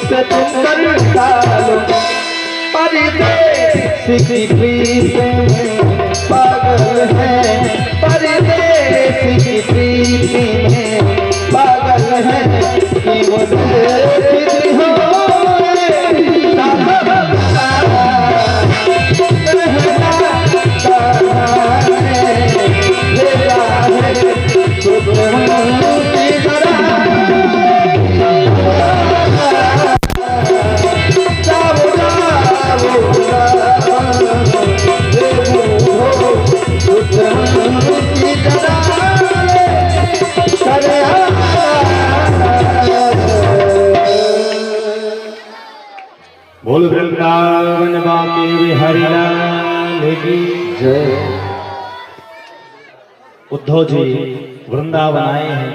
से तुम कर डालो परदेश की प्रीत में पागल है, परदेश की प्रीत में पागल है कि वो देखती हो बोल वृंदावन बाकी बिहारी लाल की जय। उद्धव जी वृंदावन आए हैं।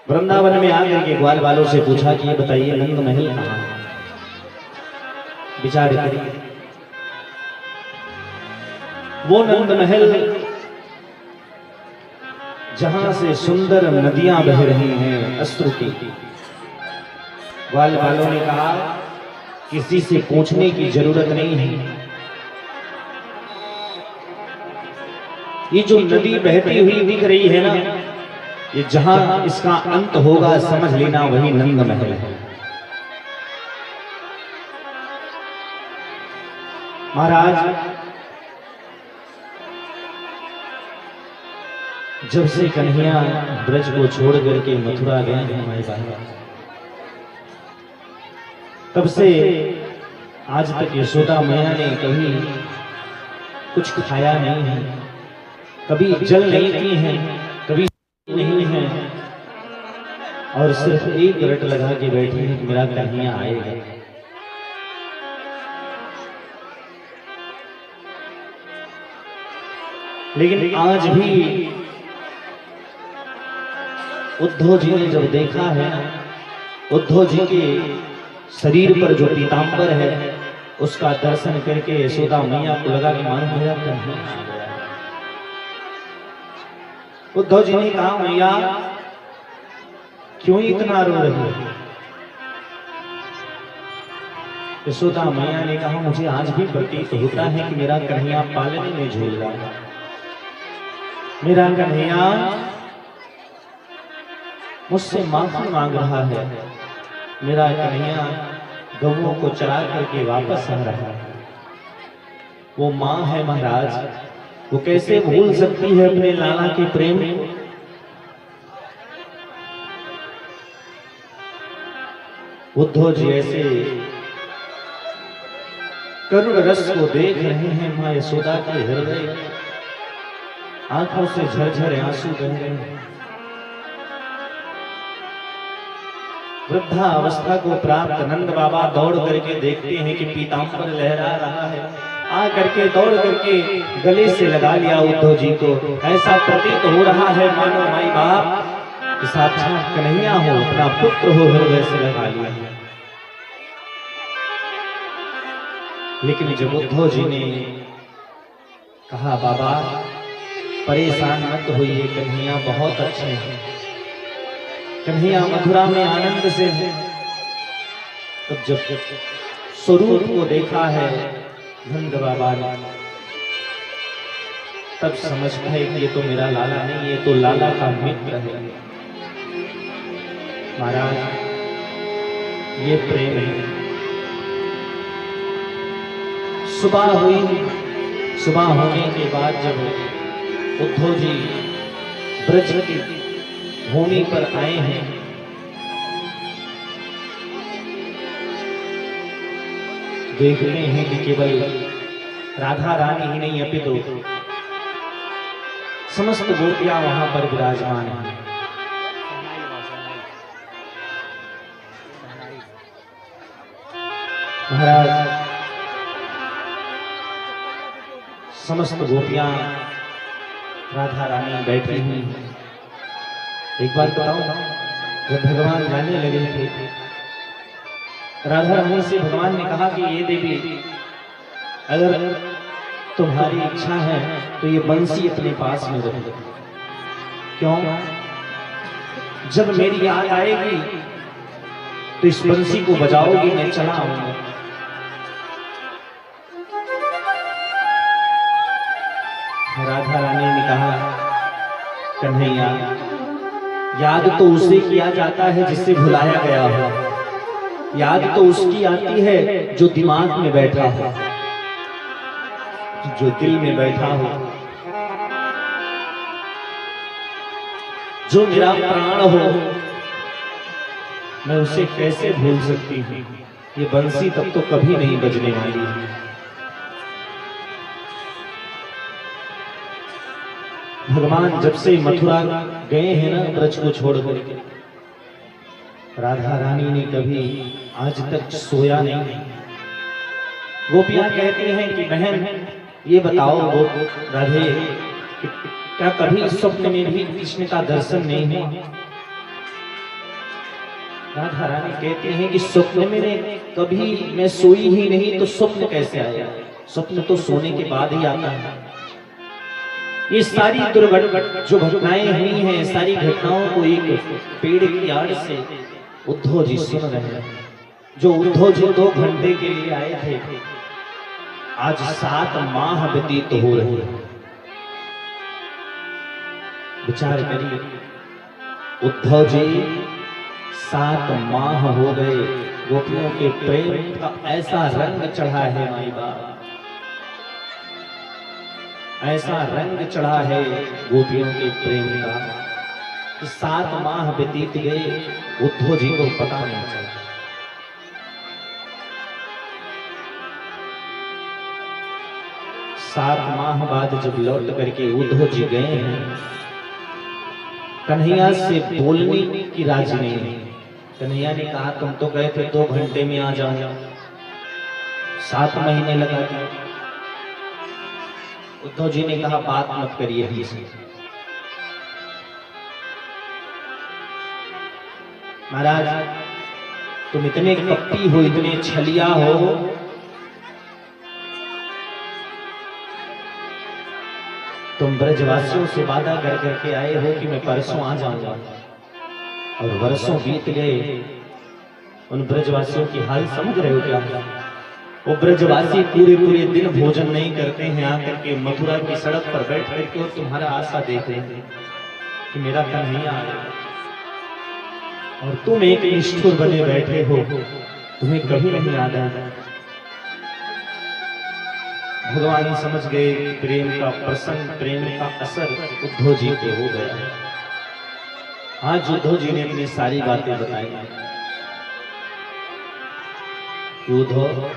वृंदावन में आकर के ग्वाल वालों से पूछा कि ये बताइए नंद महल कहाँ है। विचार करिए, वो नंद महल जहां से सुंदर नदियां बह रही हैं अश्रु की। ग्वाल वालों ने कहा किसी से पूछने की जरूरत नहीं है, ये जो नदी बहती हुई दिख रही है ना, ये जहां इसका अंत होगा समझ लेना वही नंद महल है। महाराज जब से कन्हैया ब्रज को छोड़ करके मथुरा गए हैं हमारे बाबा, तब से आज तक यशोदा मैया ने कभी कुछ खाया नहीं है, कभी जल नहीं पी है, कभी नहीं है, और सिर्फ एक रट लगा के बैठी है कि मेरा कन्हैया आएगा। लेकिन आज भी उद्धव जी ने जब देखा है, उद्धव जी के शरीर पर जो पीतांबर है उसका दर्शन करके यशोदा मैया को लगा कि मानो मेरा कन्हैया आ गया। उद्धव जी ने कहा मैया क्यों इतना रो रही है। यशोदा मैया ने कहा मुझे आज भी प्रतीत होता है कि मेरा कन्हैया पालने में झूल रहा है, मेरा कन्हैया मुझसे माफी मांग रहा है, मेरा कन्हैया गौओं को चरा करके वापस आ रहा है। वो मां है महाराज, वो कैसे भूल सकती है अपने लाला के प्रेम को। उद्धव जी ऐसे करुण रस को देख रहे हैं, मां यशोदा के हृदय आंखों से झरझर आंसू बह रहे हैं। वृद्धा अवस्था को प्राप्त नंद बाबा दौड़ करके देखते हैं कि पीतांबर लहरा रहा है, आ करके दौड़ करके गले से लगा लिया उद्धव जी को। ऐसा प्रतीत हो रहा है मानो माई बाप कि साक्षात कन्हैया हो, अपना पुत्र हो, हृदय से लगा लिया। लेकिन जब उद्धव जी ने कहा बाबा परेशान मत होइए, कन्हैया बहुत अच्छे हैं, कन्हैया मथुरा में आनंद से है, तब जब स्वरूप को देखा है नंद बाबा ने, तब समझ पाए कि ये तो मेरा लाला नहीं, ये तो लाला का मित्र है। महाराज ये प्रेम है। सुबह हुई, सुबह होने के बाद जब उद्धव जी ब्रज की भूमि पर आए हैं, देखते हैं कि केवल राधा रानी ही नहीं अपितु समस्त गोपियां वहां पर विराजमान हैं। महाराज समस्त गोपियां राधा रानी बैठी हुई हैं। एक बात बताओ, जब भगवान जाने लगे थे, राधा रानी से भगवान ने कहा कि ये देवी अगर तुम्हारी इच्छा है तो ये बंसी अपने पास में रख दो। क्यों? जब मेरी याद आएगी तो इस बंसी को बजाओगे, मैं चला आऊंगा। राधा रानी ने कहा, कन्हैया, याद तो उसे किया जाता है जिससे भुलाया गया हो। याद तो उसकी आती है जो दिमाग में बैठा हो, जो दिल में बैठा हो, जो मेरा प्राण हो। मैं उसे कैसे भूल सकती हूँ? ये बंसी तब तो कभी नहीं बजने वाली है। भगवान जब से मथुरा गए हैं ना, ब्रज को छोड़कर, राधा रानी ने कभी आज तक सोया नहीं। गोपियां कहती हैं कि बहन ये बताओ वो राधे, क्या कभी स्वप्न में भी कृष्ण का दर्शन नहीं हुआ? राधा रानी कहती हैं कि स्वप्न में कभी मैं सोई ही नहीं, तो स्वप्न कैसे आया? स्वप्न तो सोने के बाद ही आता है। ये सारी दुर्घटना जो घटनाएं हुई हैं, सारी घटनाओं को एक पेड़ की आड़ से उद्धव जी सुन रहे हैं। जो उद्धव जी 2 घंटे के लिए आए थे, आज 7 माह व्यतीत हो रहे हैं। विचार करिए, उद्धव जी 7 माह हो गए, गोपियों के प्रेम का ऐसा रंग चढ़ा है माई बाप, ऐसा रंग चढ़ा है गोपियों के प्रेम का कि 7 माह व्यतीत गए, उद्धव जी को पता नहीं चला। 7 माह बाद जब लौट करके उद्धव जी गए हैं, कन्हैया से बोलने की राजी नहीं। कन्हैया ने कहा, तुम तो गए थे 2 घंटे में आ जाऊंगा, 7 महीने लगा दिए। उद्धव जी ने कहा, बात मत करिए हमसे। महाराज, तुम इतने कपटी हो, इतने छलिया हो, तुम ब्रजवासियों से वादा कर करके आए हो कि मैं परसों आ जाऊंगा, और वर्षों बीत गए। उन ब्रजवासियों की हाल समझ रहे हो क्या? वो ब्रजवासी पूरे पूरे दिन भोजन नहीं करते हैं, आकर के मथुरा की सड़क पर बैठ करके और तुम्हारा आशा देख रहे हैं कि मेरा कन्हैया आया, और तुम एक निष्ठुर बने बैठे हो, तुम्हें कभी नहीं याद आया। भगवान समझ गए प्रेम का प्रसंग, प्रेम का असर उद्धव जी पे हो गया। आज उद्धव जी ने अपनी सारी बातें बताई। उद्धव,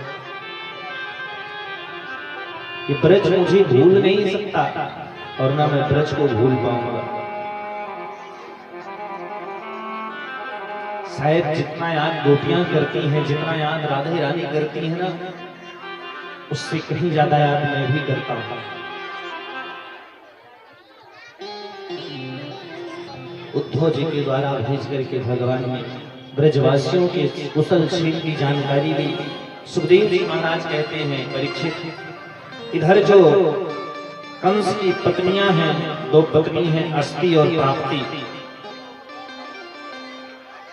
ये ब्रज मुझे भूल नहीं सकता, और ना मैं ब्रज को भूल पाऊंगा। शायद जितना याद गोपियां करती हैं, जितना याद राधे रानी करती हैं ना, उससे कहीं ज्यादा याद मैं भी करता हूं। उद्धव जी के द्वारा भेज करके भगवान ने ब्रजवासियों के कुशल क्षेम की जानकारी दी। सुखदेव जी महाराज कहते हैं, परीक्षित, इधर जो कंस की पत्नियां हैं, 2 पत्नी हैं, अस्ति और प्राप्ति।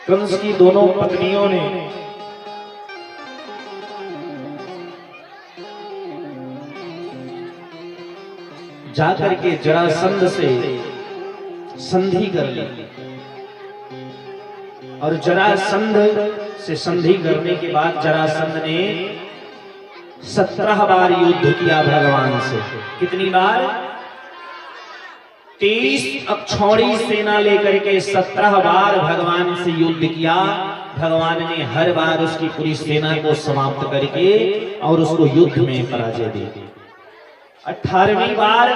कंस की दोनों पत्नियों ने जाकर के जरासंध से संधि कर ली, और जरासंध से संधि करने के बाद जरासंध ने 17 बार युद्ध किया भगवान से। कितनी बार? 23 अक्षौणी सेना लेकर के 17 बार भगवान से युद्ध किया। भगवान ने हर बार उसकी पूरी सेना को समाप्त करके और उसको युद्ध में पराजय दी। 18वीं बार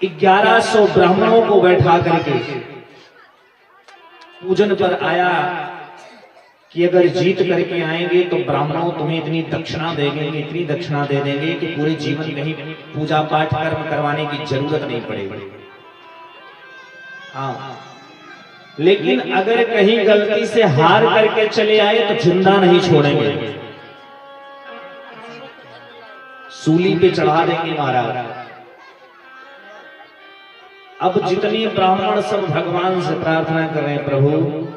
1100 ब्राह्मणों को बैठा करके पूजन पर आया कि अगर जीत करके आएंगे तो ब्राह्मणों तुम्हें इतनी दक्षिणा देंगे, इतनी दक्षिणा दे देंगे कि पूरे जीवन कहीं पूजा पाठ कर्म करवाने की जरूरत नहीं पड़ेगी। हाँ, लेकिन अगर कहीं गलती से हार करके चले आए तो जिंदा नहीं छोड़ेंगे, सूली पे चढ़ा देंगे महाराज। अब जितने ब्राह्मण सब भगवान से प्रार्थना कर रहे हैं, प्रभु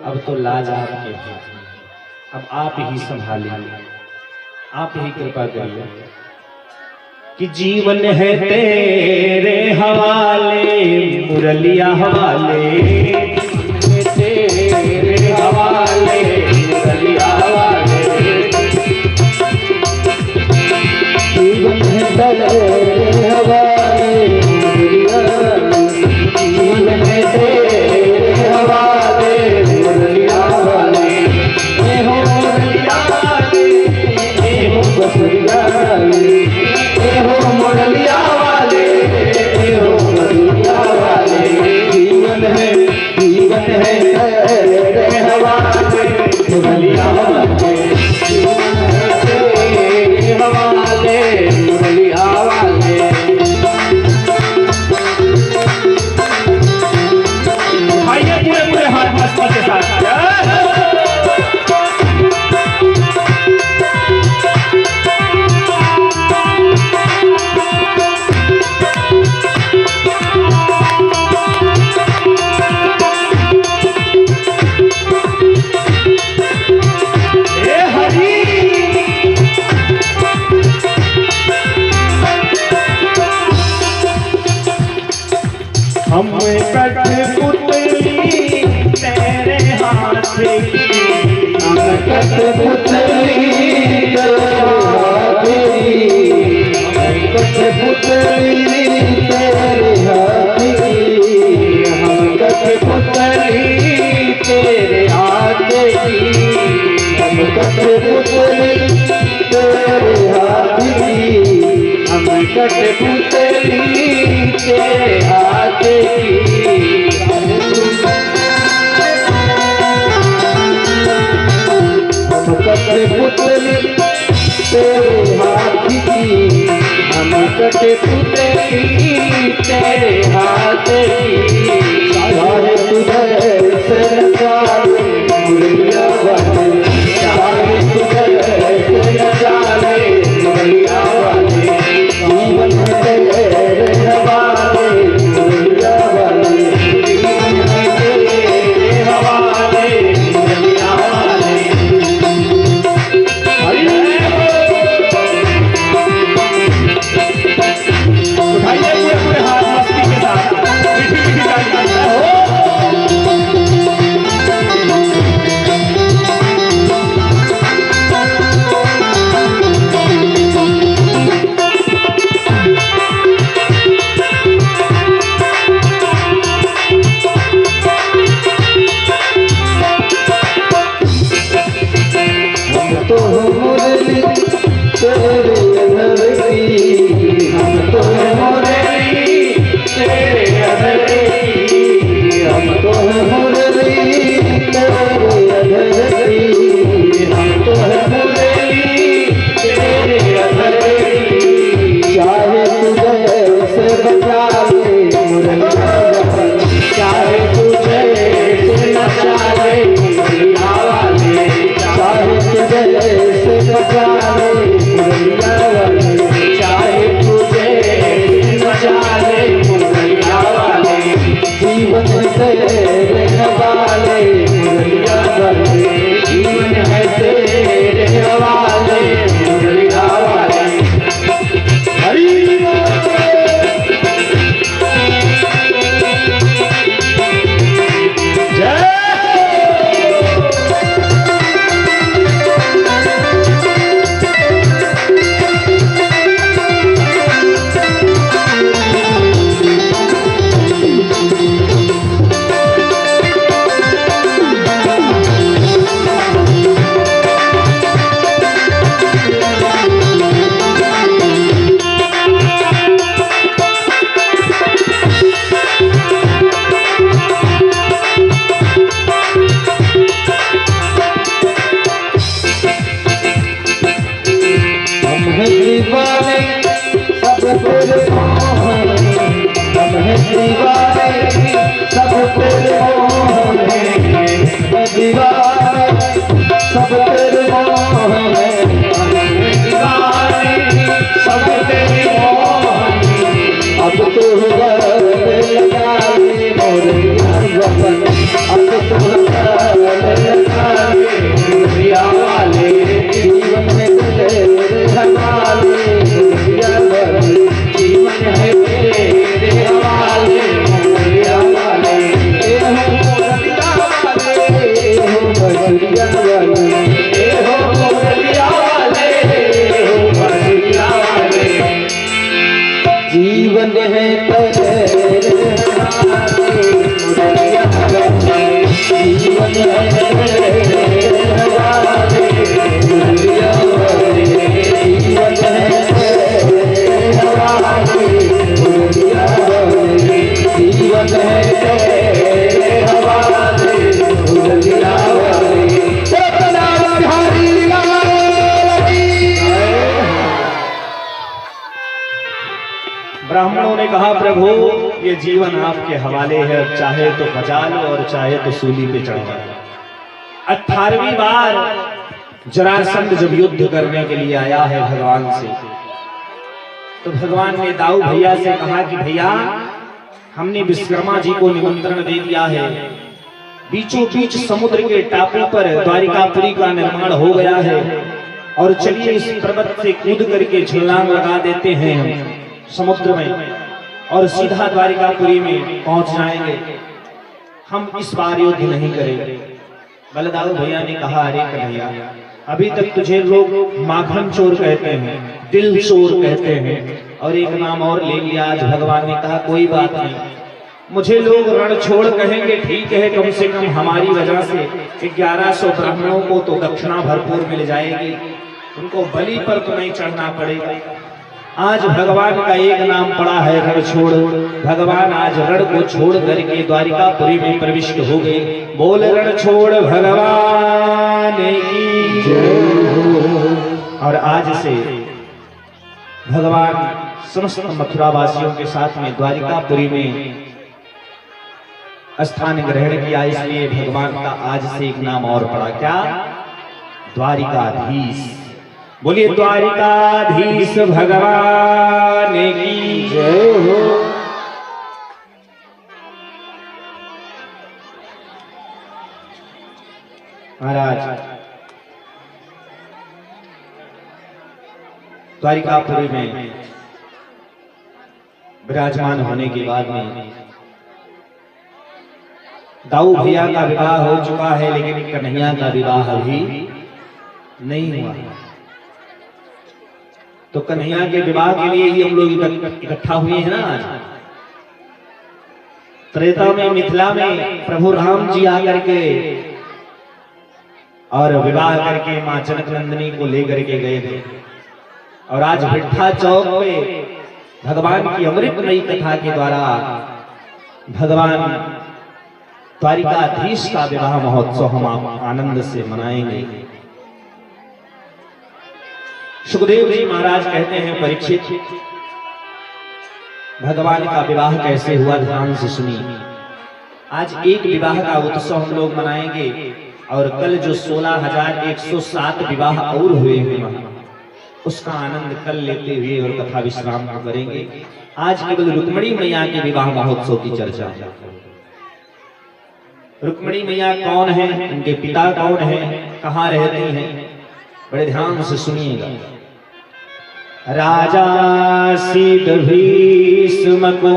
अब तो लाज आपके हाथ में, अब आप ही संभालिए, आप ही कृपा करिए कि जीवन है तेरे हवाले, मुरलिया हवाले, तेरे हवाले, मुरलिया हवाले। जीवन है तेरे हवाले, जीवन है तेरे हवाले, मुरलिया हवाले। ये हो मुरलिया वाले, ये हो बसरिया वाले, ये हो मुरलिया वाले, ये हो बसरिया वाले। जीवन है तेरे हवाले, मुरलिया वाले, जीवन है तेरे हवाले, मुरलिया वाले। आइए पूरे पूरे हाथ मस्ती के साथ हम कठपुतली तेरे हाथ की, हम कठपुतली तेरे हाथ की, हम कठपुतली तेरे हाथ की, हम कठपुतली तेरे हाथ की, हम कठपुतली तेरे हाथ की, हम कठपुतली तेरे हाथ की। हम कठपुतली तेरे हाथ की, हम कठपुतली तेरे हाथ की। चाहे तुझे से नचाले मुरलिया वाले, चाहे तुझे से नचाले मुरलिया वाले। जीवन है तेरे हवाले, मुरलिया वाले, जीवन है तेरे हवाले, मुरलिया वाले। उठाइए पूरे पूरे हाथ मस्ती के साथ, मीठी मीठी ताली। वाले हो मुरलिया वाले हो बांसुरिया वाले। जीवन है तेरे हवाले मुरलिया वाले, जीवन है तेरे हवाले मुरलिया वाले, जीवन है तेरे हवाले मुरलिया वाले, जीवन है तेरे हवाले मुरलिया वाले। सतना बिहारी लाल की। ब्राह्मणों ने कहा प्रभु ये जीवन आपके हवाले है, चाहे तो बचा लो और चाहे तो सूली पे चढ़वा लो। 18वीं बार जरासंध जब युद्ध करने के लिए आया है भगवान से, तो भगवान ने दाऊ भैया से कहा कि भैया हमने विश्वकर्मा जी को निमंत्रण दे दिया है, बीचों बीच समुद्र के टापू पर द्वारिकापुरी का निर्माण हो गया है, और चलिए इस पर्वत से कूद करके छलांग लगा देते हैं हम समुद्र में और सीधा द्वारिकापुरी में पहुंच जाएंगे, हम इस बार युद्ध नहीं करेंगे। बलदाऊ भैया ने कहा अरे कन्हैया अभी तक तुझे लोग माखन चोर कहते हैं, दिल चोर कहते हैं, और एक नाम और ले लिया आज। भगवान ने कहा कोई बात नहीं, मुझे लोग रण छोड़ कहेंगे ठीक है, कम से कम हमारी वजह से 1100 ब्राह्मणों को तो दक्षिणा भरपूर मिल जाएगी, उनको बलि पर तो नहीं चढ़ना पड़ेगा। आज भगवान का एक नाम पड़ा है रण छोड़। भगवान आज रण को छोड़ करके द्वारिकापुरी में प्रविष्ट हो गए। बोल रण छोड़ भगवान की जय हो। और आज से भगवान समस्त मथुरा वासियों के साथ में द्वारिकापुरी में स्थान ग्रहण किया, इसलिए भगवान का आज से एक नाम और पड़ा, क्या? द्वारिकाधीश। बोलिए द्वारिकाधीश भगवान की जय हो। महाराज द्वारिकापुरी में विराजमान होने के बाद में दाऊ भैया का विवाह हो चुका है, लेकिन कन्हैया का विवाह अभी नहीं हुआ। तो कन्हैया के विवाह के लिए ही हम लोग इकट्ठा हुए हैं ना आज। त्रेता में मिथिला में प्रभु राम जी आकर के और विवाह करके मां जनक नंदिनी को लेकर के गए थे, और आज भिट्ठा चौक पे भगवान की अमृतमयी कथा के द्वारा भगवान द्वारिकाधीश का विवाह महोत्सव हम आनंद से मनाएंगे। सुखदेव जी महाराज कहते हैं परीक्षित भगवान का विवाह कैसे हुआ, ध्यान से सुनिए। आज एक विवाह का उत्सव हम लोग मनाएंगे, और कल जो 16,107 विवाह और हुए हैं उसका आनंद कल लेते हुए और कथा विश्राम को करेंगे। आज केवल रुक्मिणी मैया के विवाह महोत्सव की चर्चा है। रुक्मिणी मैया कौन है, उनके पिता कौन है, कहाँ रहती हैं, बड़े ध्यान से सुनिएगा। राजा सीत भीष्म को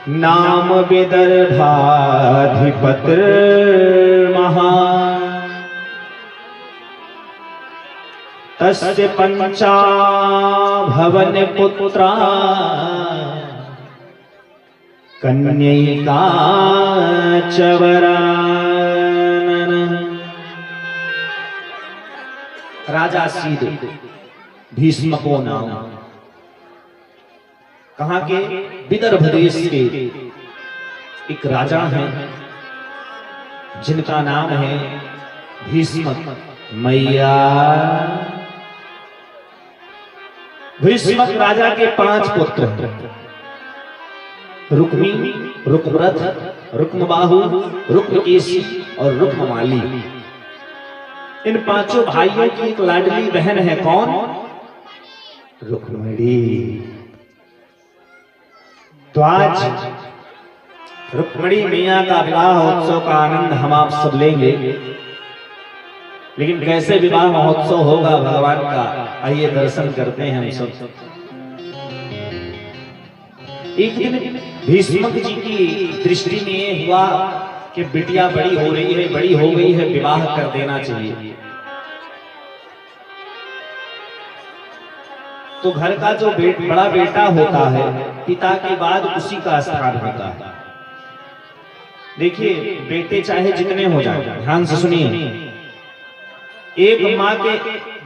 नाम विदर्भाधिपत्र महान, तस्य पंचा भवन पुत्रा कन्यैका चवरानन। राजा सीध भीष्म को नाम, कहां के? विदर्भ देश के एक राजा हैं जिनका नाम है भीष्म मैया। भीष्म राजा के 5 पुत्र हैं, रुक्मी, रुक्मरथ, रुक्मबाहु, रुक्मकेशी और रुक्ममाली। इन 5 भाइयों की एक लाडली बहन है, कौन? रुक्मिणी। तो आज रुक्मिणी मैया का विवाह महोत्सव का आनंद हम आप सब लेंगे, लेकिन कैसे विवाह महोत्सव होगा भगवान का, आइए दर्शन करते हैं हम सब। एक दिन भीष्म जी की दृष्टि में हुआ कि बिटिया बड़ी हो रही है, बड़ी हो गई है, विवाह कर देना चाहिए। तो घर का जो बड़ा बेटा होता है, पिता के बाद उसी का स्थान होता है। देखिए, बेटे चाहे जितने हो जाए, ध्यान से सुनिए, एक माँ के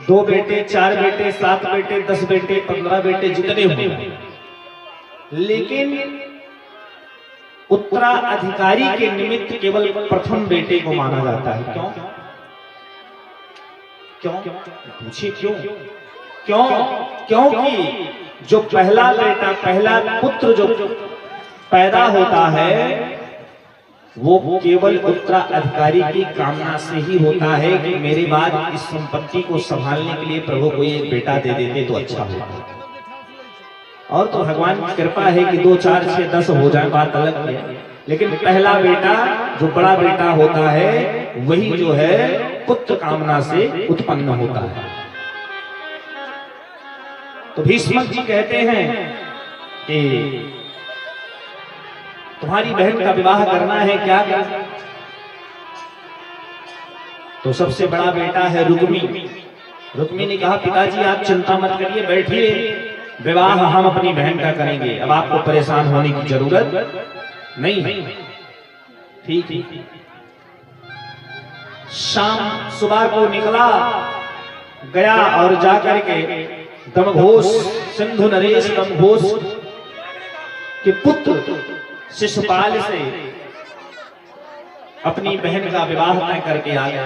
2 बेटे, 4 बेटे, 7 बेटे, 10 बेटे, 15 बेटे, जितने हो, लेकिन उत्तराधिकारी के निमित्त केवल प्रथम बेटे को माना जाता है। क्यों? क्यों? पूछिए क्यों? क्यों? क्योंकि जो पहला बेटा, पहला पुत्र जो पैदा होता है, वो केवल उत्तराधिकारी की कामना से ही होता है कि मेरे बाद इस संपत्ति को संभालने के लिए प्रभु कोई एक बेटा दे देते तो अच्छा होता। और तो भगवान की कृपा है कि 2, 4, 6, 10 हो जाए, बात अलग है, लेकिन पहला बेटा जो बड़ा बेटा होता है, वही जो है पुत्र कामना से उत्पन्न होता है। तो भीष्म जी कहते हैं कि तुम्हारी बहन का विवाह करना है, क्या कर? तो सबसे बड़ा बेटा है रुक्मी। रुक्मी ने कहा, पिताजी आप चिंता मत करिए, बैठिए, विवाह हम अपनी बहन का करेंगे, अब आपको परेशान होने की जरूरत नहीं है। ठीक। शाम सुबह को निकला, गया और जाकर के दमघोष, सिंधु नरेश दमघोष के पुत्र शिशुपाल से अपनी बहन का विवाह तय करके आ गया।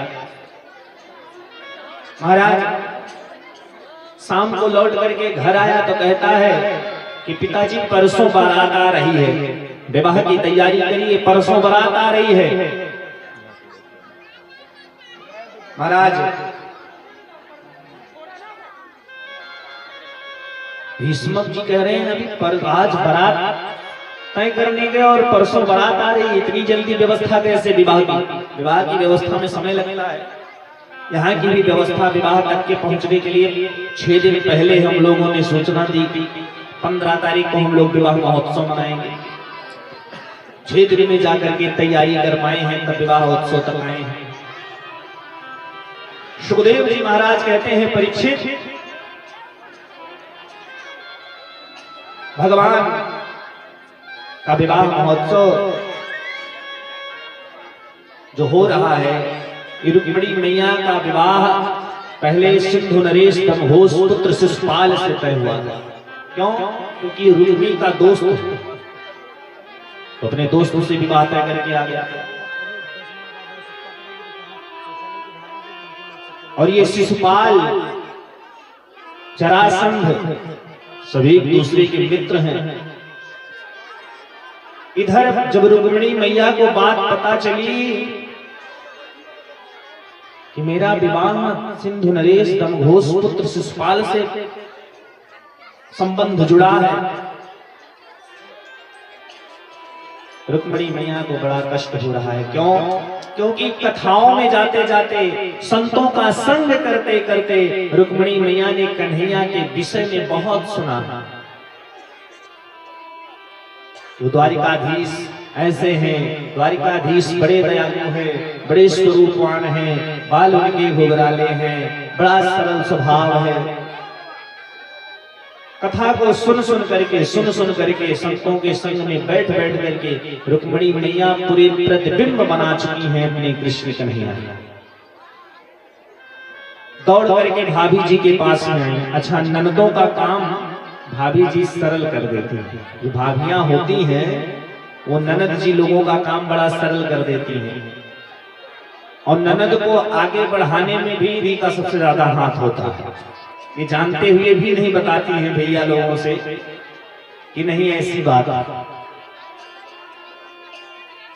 महाराज शाम को लौट करके घर आया तो कहता है कि पिताजी परसों बारात आ रही है, विवाह की तैयारी करिए, परसों बारात आ रही है। महाराज भीष्म जी कह रहे हैं, अभी पर आज बारात तय करने गए और परसों बारात आ रही, इतनी जल्दी व्यवस्था कैसे? विवाह की व्यवस्था में समय लगता है। यहाँ की भी व्यवस्था विवाह तक के पहुंचने के लिए 6 दिन पहले हम लोगों ने सूचना दी कि 15 तारीख को हम लोग विवाह महोत्सव मनाएंगे। 6 दिन में जाकर के तैयारी कर पाए हैं, तब विवाह उत्सव तक आए हैं। सुखदेव जी महाराज कहते हैं, परीक्षित, भगवान का विवाह महोत्सव जो हो रहा है, रुक्मिणी मैया का विवाह पहले सिंधु नरेश दमघोष पुत्र शिशुपाल से तय हुआ था। क्यों? क्योंकि रुक्मिणी का दोस्त अपने दोस्तों से विवाह तय करके आ गया, और ये शिशुपाल, जरासंध सभी एक दूसरे के मित्र हैं। इधर जब रुक्मिणी मैया को बात पता चली कि मेरा विवाह सिंधु नरेश दमघोष पुत्र शिशुपाल से संबंध जुड़ा है, रुक्मिणी मैया को बड़ा कष्ट हो रहा है। क्यों? क्योंकि कथाओं में जाते जाते, संतों का संग करते करते रुक्मिणी मैया ने कन्हैया के विषय में बहुत सुना। वो द्वारिकाधीश ऐसे हैं, द्वारिकाधीश बड़े दयालु हैं, बड़े स्वरूपवान हैं, बाल उनके घुघराले हैं, बड़ा सरल स्वभाव है। कथा को सुन सुन करके संतों के संग में बैठ बैठ करके रुक्मिणी मैया पूरे प्रतिबिंब बना चुकी हैं अपने कृष्ण कन्हैया। दौड़ करके भाभी जी के पास में आई। अच्छा, ननदों का काम भाभी जी सरल कर देती हैं। जो भाभियां होती हैं वो ननद जी लोगों का काम बड़ा सरल कर देती हैं, और ननद को आगे बढ़ाने में भी इन्हीं का सबसे ज्यादा हाथ होता है। ये जानते हुए भी नहीं बताती हैं भैया लोगों से कि नहीं ऐसी बात।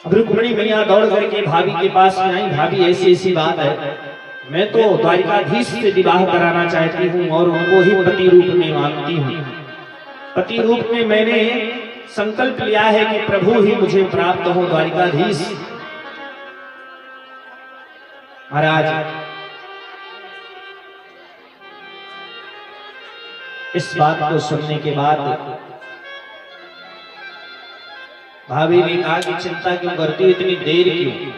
अब रुक्मिणी मैया दौड़ करके भाभी के पास में आई, भाभी ऐसी ऐसी बात है, मैं तो द्वारिकाधीश से विवाह कराना चाहती हूँ और उनको ही पति रूप में मानती हूँ। पति रूप में मैंने संकल्प लिया है कि प्रभु ही मुझे प्राप्त हो, द्वारिकाधीश। महाराज इस बात को सुनने के बाद भाभी ने कहा कि चिंता क्यों करती हो, इतनी देर क्यों?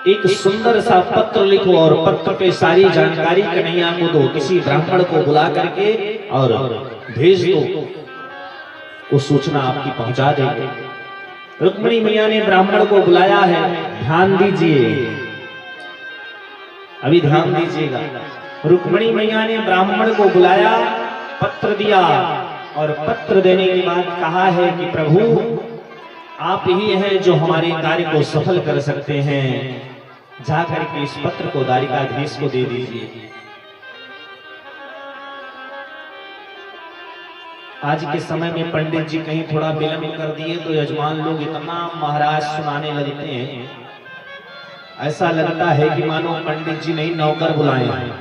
एक सुंदर सा पत्र लिखो और पत्र पे सारी जानकारी कन्हैया को दो, किसी ब्राह्मण को बुला करके और भेज दो, वो सूचना आपकी पहुंचा देंगे। रुक्मिणी मैया ने ब्राह्मण को बुलाया है। ध्यान दीजिए, अभी ध्यान दीजिएगा। रुक्मिणी मैया ने ब्राह्मण को बुलाया, पत्र दिया और पत्र देने के बाद कहा है कि प्रभु आप ही हैं जो हमारे कार्य को सफल कर सकते हैं, जाकर के इस पत्र को द्वारिकाधीश को दे दीजिए। आज के समय में पंडित जी कहीं थोड़ा विलंब कर दिए तो यजमान लोग इतना महाराज सुनाने लगते हैं, ऐसा लगता है कि मानो पंडित जी नहीं नौकर बुलाए हैं।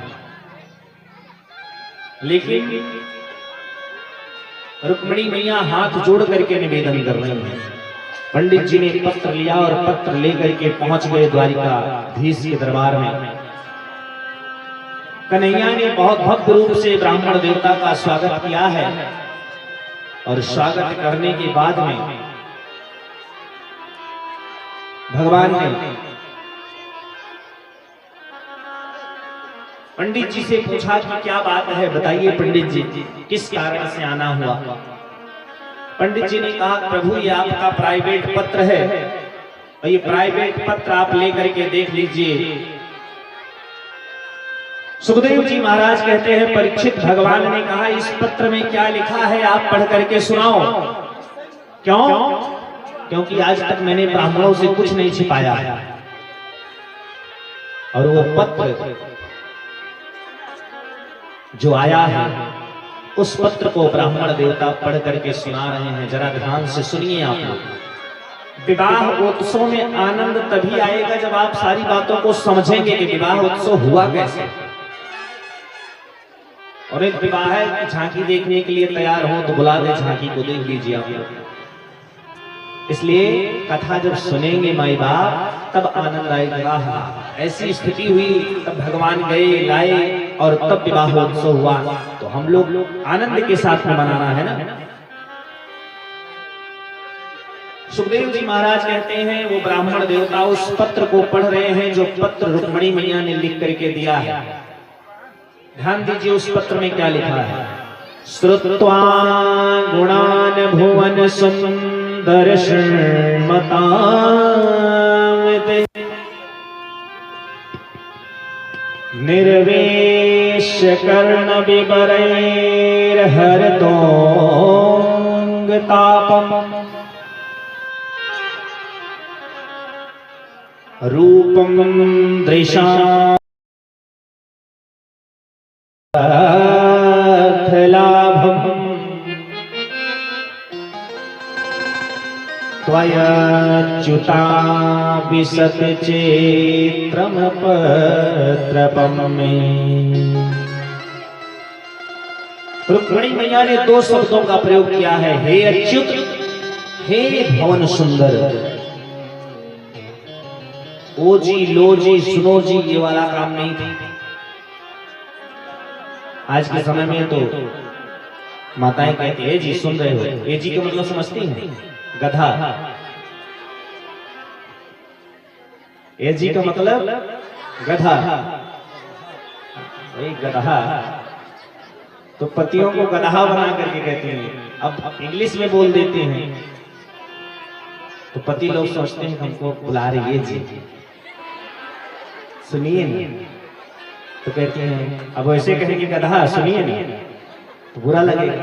लेकिन रुक्मिणी मैया हाथ जोड़ करके निवेदन कर रही हैं। पंडित जी ने पत्र लिया और पत्र लेकर के पहुंच गए द्वारिकाधीश के दरबार में। कन्हैया ने बहुत भव्य रूप से ब्राह्मण देवता का स्वागत किया है और स्वागत करने के बाद में भगवान ने पंडित जी से पूछा कि क्या बात है, बताइए पंडित जी किस कारण से आना हुआ। पंडित जी ने कहा प्रभु ये आपका प्राइवेट पत्र है और ये प्राइवेट पत्र आप लेकर के देख लीजिए। सुखदेव जी महाराज कहते हैं परीक्षित भगवान ने कहा इस पत्र में क्या लिखा है आप पढ़ करके सुनाओ। क्यों? क्योंकि आज तक मैंने ब्राह्मणों से कुछ नहीं छिपाया और वो पत्र जो आया है उस पत्र को ब्राह्मण देवता पढ़ करके सुना रहे हैं। जरा ध्यान से सुनिए आप लोग। विवाह उत्सव में आनंद तभी आएगा जब आप सारी बातों को समझेंगे कि विवाह उत्सव हुआ कैसे। और एक विवाह है झांकी देखने के लिए तैयार हो तो बुला दे, झांकी को देख लीजिए आप लोग। इसलिए कथा जब सुनेंगे माई बाप तब आनंद आएगा। ऐसी स्थिति हुई तब भगवान गए लाए और तब विवाह उत्सव हुआ, तो हम लोग आनंद के साथ में मनाना है ना। सुखदेव जी महाराज कहते हैं वो ब्राह्मण देवता उस पत्र को पढ़ रहे हैं जो पत्र रुक्मिणी मैया ने लिख करके दिया है। ध्यान दीजिए उस पत्र में क्या लिखा है। श्रुत्वा गुणान भुवन सुंदर श्रीमतां निर्वेश कर्ण विवरैर हरतोंग तापम रूपम दृशां लाभम त्वयच्युता विशत चेत्रम पत्रपम में। रुक्मिणी मैया ने दो शब्दों का प्रयोग किया है, हे अच्युत, हे भवन सुंदर। ओ जी लो जी सुनो जी ये वाला काम नहीं था। आज के समय में तो माताएं कहती है जी सुन रहे हो, ए जी का मतलब समझती हैं गधा। ए जी का मतलब गधा, वही गधा। तो पतियों को गधा बना करके कहते हैं। अब इंग्लिश में बोल देते हैं तो पति लोग सोचते हैं हमको बुला रही है जी, सुनिए नहीं, तो कहते हैं अब ऐसे कहेंगे गधा सुनिए नहीं तो बुरा लगेगा,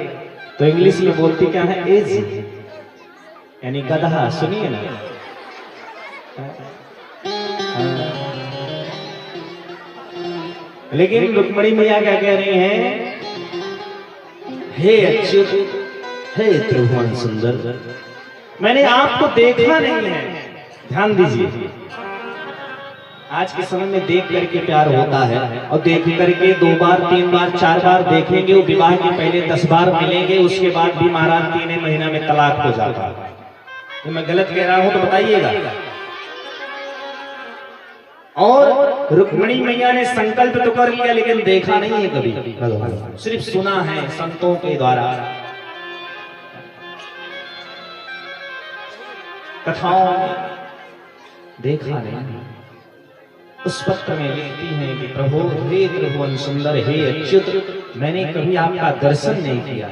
तो इंग्लिश में बोलती क्या है, ए जी यानी गधा सुनिए ना। लेकिन रुक्मिणी मैया क्या कह रही हैं, हे अच्युत, हे त्रिभुवन सुंदर, मैंने आपको देखा नहीं है। ध्यान दीजिए आज के समय में देख करके प्यार होता है और देख करके 2 बार 3 बार 4 बार देखेंगे, वो विवाह के पहले 10 बार मिलेंगे, उसके बाद भी महाराज 3 महीना में तलाक हो जाता है। तो मैं गलत कह रहा हूं तो बताइएगा। और रुक्मिणी मैया ने संकल्प तो कर लिया लेकिन देखा नहीं है कभी, सिर्फ सुना है संतों के द्वारा। कथाओं में देखा नहीं। उस पत्र में लिखती हैं कि प्रभु हे त्रिभुवन सुंदर, हे अच्युत, मैंने कभी आपका दर्शन नहीं किया,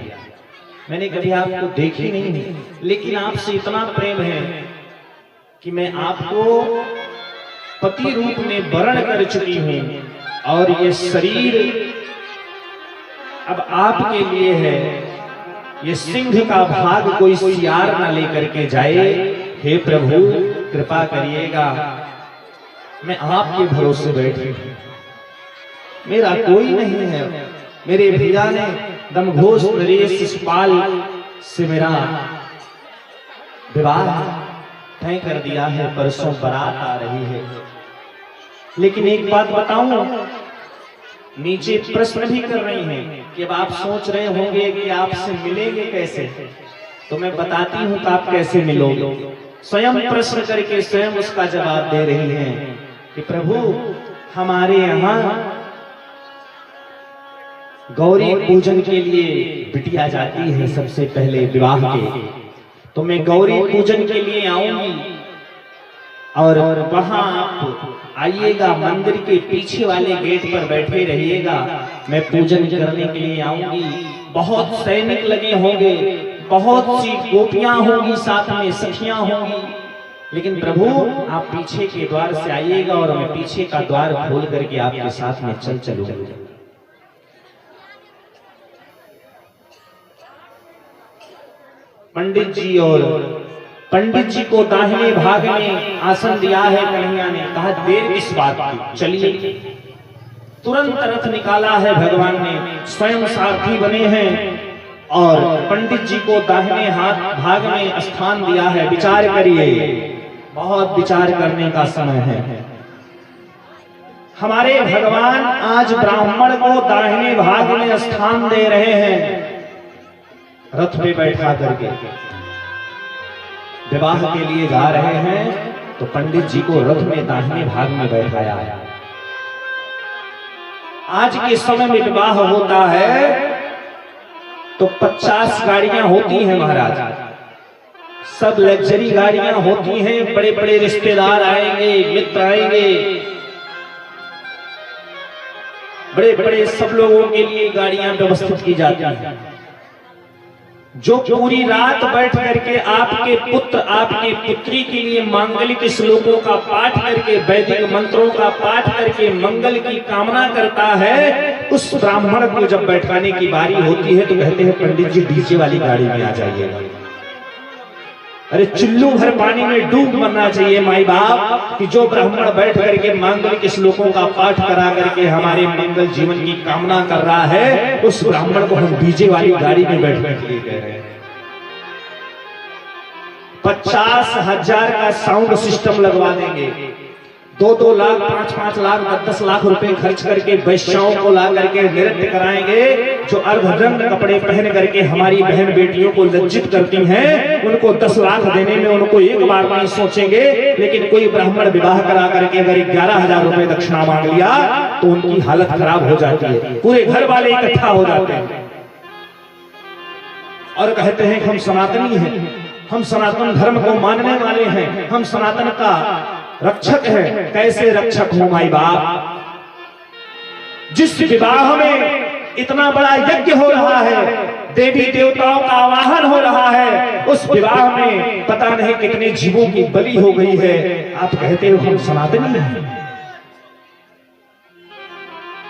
मैंने कभी आपको देखी नहीं, लेकिन आपसे इतना प्रेम है कि मैं आपको पति रूप में वर्ण कर चुकी हूं और ये शरीर अब आपके लिए है। ये सिंह का भाग कोई सियार न लेकर के जाए, हे प्रभु कृपा करिएगा, मैं आपके भरोसे बैठी हूं, मेरा कोई नहीं है। मेरे भैया ने दमघोष नरेश शिशुपाल से मेरा विवाह तय कर दिया है, परसों बारात आ रही है। लेकिन एक बात बताऊं, नीचे प्रश्न भी कर रही हैं कि अब आप सोच रहे होंगे कि आपसे मिलेंगे कैसे, तो मैं बताती हूं कि आप कैसे मिलोगे। स्वयं प्रश्न करके स्वयं उसका जवाब दे रही हैं कि प्रभु हमारे यहाँ गौरी पूजन के लिए बिटिया जाती है सबसे पहले विवाह के, तो मैं गौरी पूजन के लिए आऊंगी और वहां आप आइएगा, मंदिर के पीछे वाले गेट पर बैठे रहिएगा, मैं पूजन करने के लिए आऊंगी। बहुत सैनिक लगे होंगे, बहुत सी गोपियां होंगी, साथ में सखियां होंगी, लेकिन प्रभु आप पीछे के द्वार से आइएगा और मैं पीछे का द्वार खोल करके आपके साथ में चल चलूंगा। पंडित जी और पंडित जी को दाहिने भाग में आसन दिया है कन्हैया ने, कहा देर किस बात की, चलिए। तुरंत रथ निकाला है भगवान ने, स्वयं सारथी बने हैं और पंडित जी को दाहिने हाथ भाग में स्थान दिया है। विचार करिए, बहुत विचार करने का समय है। हमारे भगवान आज ब्राह्मण को दाहिने भाग में स्थान दे रहे हैं, रथ पे बैठा करके विवाह के लिए जा रहे हैं, तो पंडित जी को रथ में दाहिने भाग में बैठाया है। आज के समय में विवाह होता है तो 50 गाड़ियां होती हैं महाराज, सब लग्जरी गाड़ियां होती हैं, बड़े बड़े रिश्तेदार आएंगे, मित्र आएंगे, बड़े बड़े सब लोगों के लिए गाड़ियां व्यवस्थित की जाती हैं। जो पूरी रात बैठ करके आपके पुत्र आपकी पुत्री के लिए मांगलिक श्लोकों का पाठ करके, वैदिक मंत्रों का पाठ करके मंगल की कामना करता है, उस ब्राह्मण को जब बैठाने की बारी होती है तो कहते हैं पंडित जी डीजे वाली गाड़ी में आ जाइएगा। अरे चुल्लू भर पानी में डूब मरना चाहिए माई बाप कि जो ब्राह्मण बैठ करके मांगलिक श्लोकों का पाठ करा करके हमारे मंगल जीवन की कामना कर रहा है, उस ब्राह्मण को हम डीजे वाली गाड़ी में बैठने के लिए कह रहे हैं। 50,000 का साउंड सिस्टम लगवा देंगे, 2-2 लाख 5-5 लाख 10-10 लाख रुपए खर्च करके वैश्याओं को ला करके नृत्य कराएंगे, जो अर्धनग्न कपड़े पहन करके हमारी बहन बेटियों को लज्जित करती हैं, उनको 10 लाख देने में उनको एक बार नहीं सोचेंगे। लेकिन कोई ब्राह्मण विवाह करा करके अगर 11,000 रुपए दक्षिणा मांग लिया तो उनकी हालत खराब हो जाती है, पूरे घर वाले इकट्ठा हो जाते हैं और कहते हैं हम सनातनी हैं, हम सनातन धर्म को मानने वाले हैं, हम सनातन का रक्षक है। कैसे रक्षक हो माई बाप? जिस विवाह में इतना बड़ा यज्ञ हो रहा है, देवी देवताओं का आवाहन हो रहा है, उस विवाह में पता नहीं कितने जीवों की बलि हो गई है, आप कहते हो हम सनातनी हैं।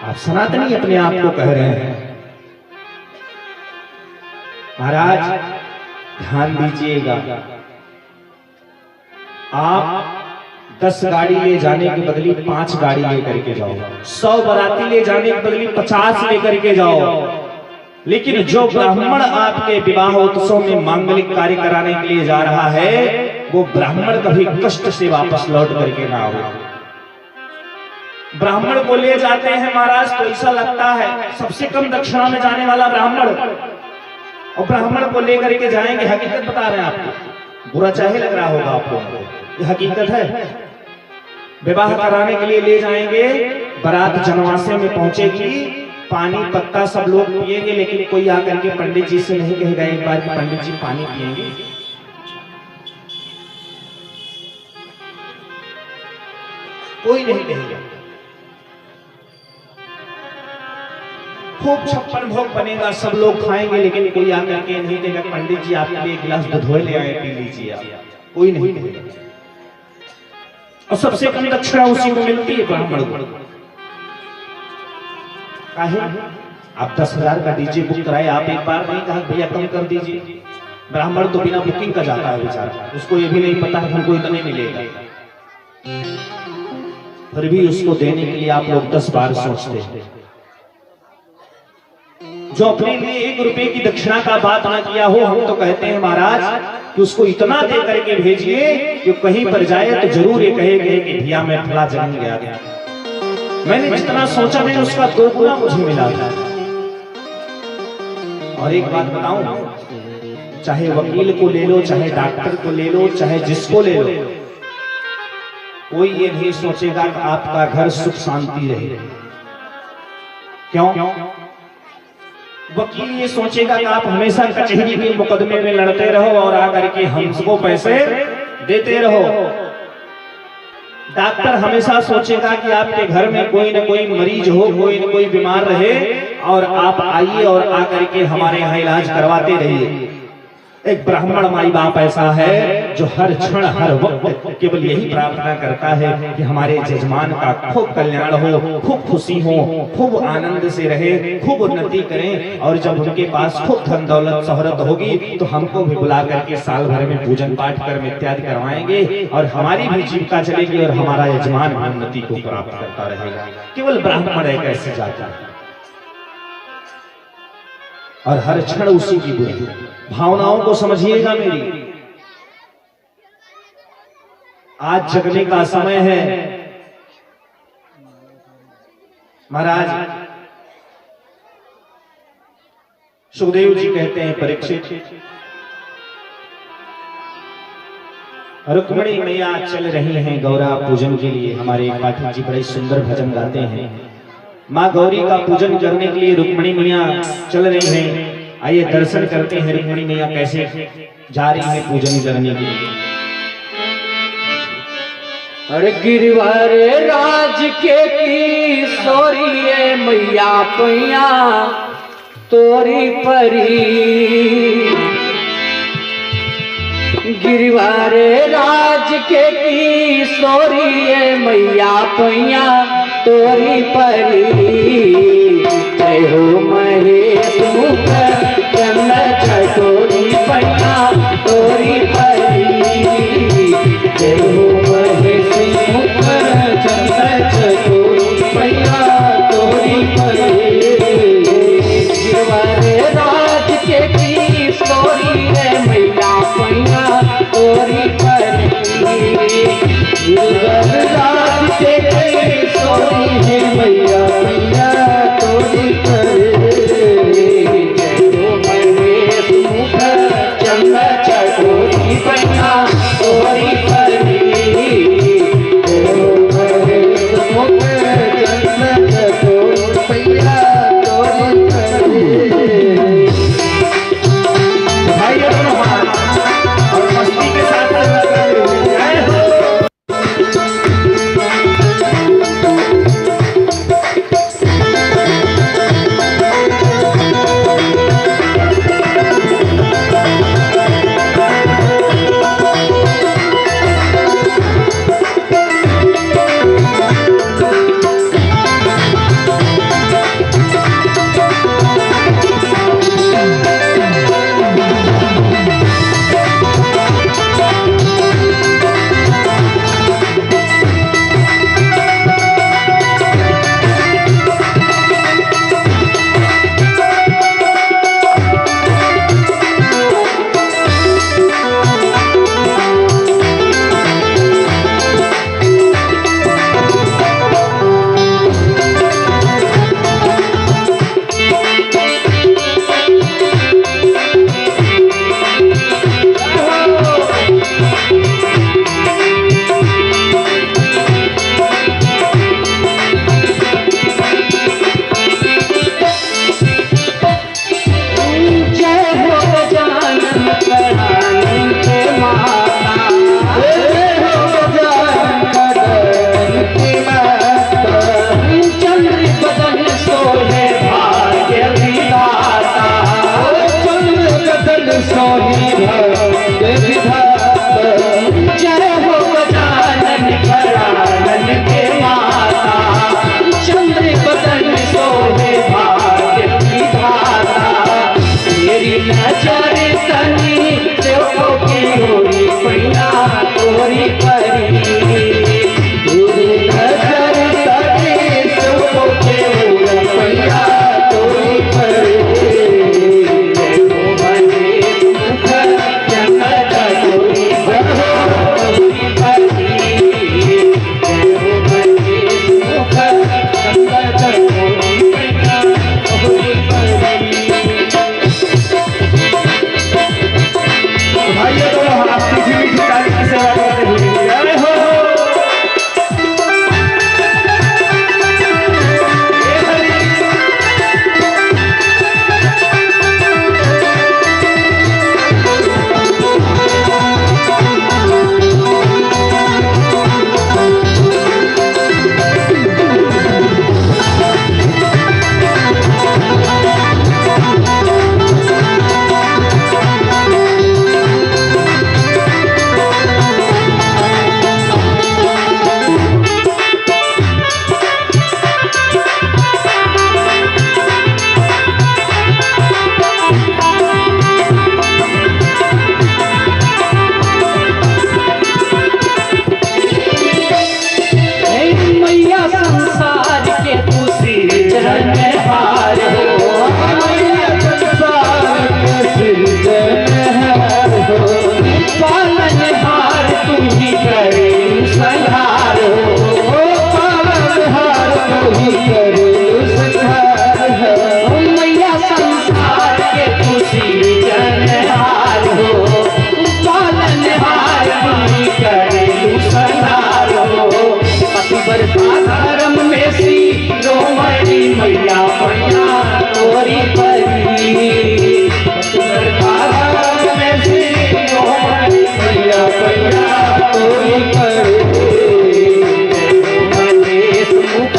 आप सनातनी अपने आप को कह रहे हैं। महाराज ध्यान दीजिएगा, आप 10 गाड़ी ले जाने के बदले 5 गाड़ी लेकर के जाओ, 100 बाराती ले जाने के बदले 50 लेकर के जाओ, लेकिन जो ब्राह्मण आपके विवाह उत्सव में मांगलिक कार्य कराने के लिए जा रहा है, वो ब्राह्मण कभी कष्ट से वापस लौट करके ना हो। ब्राह्मण को ले जाते हैं महाराज तो ऐसा लगता है सबसे कम दक्षिणा में जाने वाला ब्राह्मण, और ब्राह्मण को लेकर के जाएंगे। हकीकत बता रहे हैं आपको, बुरा चाहे लग रहा होगा आपको, ये हकीकत है। विवाह कराने के लिए ले जाएंगे, बारात जनवासे में पहुंचेगी, पानी पत्ता सब लोग पिएंगे, लेकिन कोई आकर के पंडित जी से नहीं कहेगा एक बार कि पंडित जी पानी पिएंगे। कोई नहीं कहेगा। खूब 56 भोग बनेगा, सब लोग खाएंगे, लेकिन कोई आकर के नहीं कहेगा पंडित जी आपके लिए एक गिलास दूध ले आए, पी लीजिए आप। कोई नहीं कहेगा। और सबसे कम दक्षिणा उसी को मिलती है, ब्राह्मण को। काहे? आप 10,000 का डीजे बुक कराए, आप एक बार नहीं कहा भैया कम कर दीजिए। ब्राह्मण तो बिना बुकिंग का जाता है बेचारा, उसको ये भी नहीं पता है हमको इतने मिलेगा, फिर भी उसको देने के लिए आप लोग 10 बार सोचते हैं। जो अपने लिए 1 रुपए की दक्षिणा का बात ना किया हो, हम तो कहते हैं महाराज कि उसको इतना दे करके भेजिए कि कहीं पर जाए तो जरूर ये कहेगा कि भैया मैं फला जगह गया था, मैंने जितना सोचा मैंने उसका 2 गुना मुझे मिला था। और एक बात बताऊं, चाहे वकील को ले लो, चाहे डॉक्टर को ले लो, चाहे जिसको ले लो, कोई ये नहीं सोचेगा कि आपका घर सुख शांति रहे। क्यों? वकील ये सोचेगा कि आप हमेशा कचहरी के मुकदमे में लड़ते रहो और आकर के हमको पैसे देते रहो। डॉक्टर हमेशा सोचेगा कि आपके घर में कोई न कोई मरीज हो, कोई न कोई बीमार रहे और आप आइए और आकर के हमारे यहाँ इलाज करवाते रहिए। एक ब्राह्मण माई बाप ऐसा है जो हर क्षण हर वक्त केवल यही प्रार्थना करता है कि हमारे यजमान का खूब कल्याण हो, खूब खुशी हो, खूब आनंद से रहे, खूब उन्नति करें, और जब उनके पास खूब धन दौलत शोहरत होगी तो हमको भी बुला करके साल भर में पूजन पाठ कर्म इत्यादि करवाएंगे और हमारी भी जीविका चलेगी और हमारा यजमान भी उन्नति को प्राप्त करता रहेगा। केवल ब्राह्मण एक ऐसे जाता है और हर क्षण उसी की बुरी भावनाओं को समझिएगा मेरी। आज जगने का समय है महाराज। सुखदेव जी कहते हैं परीक्षित, रुक्मिणी मैया चल रही हैं गौरा पूजन के लिए। हमारे पाठक जी बड़े सुंदर भजन गाते हैं। माँ गौरी का पूजन करने के लिए रुक्मिणी मैया चल रही हैं। आइए दर्शन करते हैं रुक्मिणी मैया कैसे जा रही है पूजन करने के लिए। अरे गिरवारे राज के की सोरिए मैया पैया तोरी परी, गिरवारे राज के की सोरिए मैया पैया तोरी परी। जय हो महेश मुख चंद चकोरी पैया तोरी परी। जय हो महेश मुख चंद चकोरी पैया तोरी परी। गिरवारे राज के की सोरी है मैया पैया तोरी परी। गिरवारे राज के की सोरी है मैया पैया तोरी परी। तोरी परी गुरु नजर सके सबको के मैया तोरी परी देखो बने मुख जन्नत तोरी तोरी परी देखो बने मुख जन्नत तोरी मैया तोरी परी। भाइयों तो आप मीठी मीठी ताली की सेवा करते हुए जय हो। मैया मैया तोरी परी मैया मैया तोरी परी महेश मुख मैया तोरी परी महेश मुख मैया तोरी परी महेश मुख